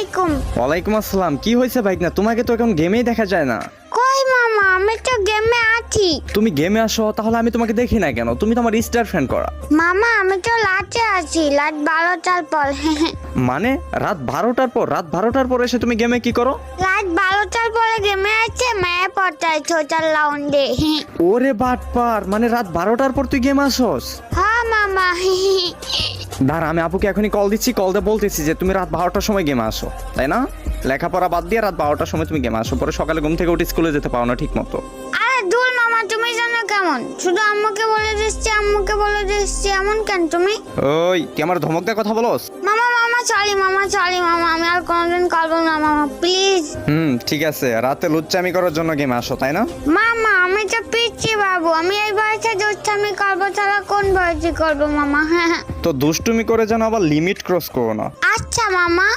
আলাইকুম। ওয়ালাইকুম আসসালাম। কি হয়েছে ভাইকনা? তোমাকে তো এখন গেমেই দেখা যায় না। কই মামা, আমি তো গেমে আছি। তুমি গেমে আসো, তাহলে আমি তোমাকে দেখি না কেন? তুমি তো আমার স্টার ফ্যান করা। মামা আমি তো লাটে আছি, লাট 12টার পর। মানে রাত 12টার পর? রাত 12টার পর এসে তুমি গেমে কি করো? রাত 12টার পরে গেমে আছে, মায়া পড়তায় ছোটার লাউন্ডে। ওরে বাটপার, মানে রাত 12টার পর তুই গেম আসোস? হ্যাঁ মামা। দাঁড়া, আমি আপুকে এখনই কল দিচ্ছি, কল দিয়ে বলতেছি যে তুমি রাত 12টার সময় গেমে আসো, তাই না? লেখাপড়া বাদ দিয়ে রাত 12টার সময় তুমি গেমে আসো, পরে সকালে ঘুম থেকে উঠে স্কুলে যেতে পারো না ঠিক মতো। আরে দূর মামা, তুমি জানো কেমন? শুধু আম্মুকে বলে দিচ্ছি, আম্মুকে বলে দিচ্ছি, এমন কেন তুমি? ওই তুই আমার ধমক দিয়ে কথা বলোস? মামা মামা সরি মামা, সরি মামা, আমি আর কোনোদিন করবো না মামা, প্লিজ। ঠিক আছে, রাতে লুচ্চামি করার জন্য গেমে আসো, তাই না? মামা আমি তো পিচ্ছি বাবু, আমি এই বয়সে দুষ্টামি করবো ছাড়া কোন বয়সে করবো মামা? হ্যাঁ তো দুষ্টুমি করে যেন আবার লিমিট ক্রস করো না। আচ্ছা মামা।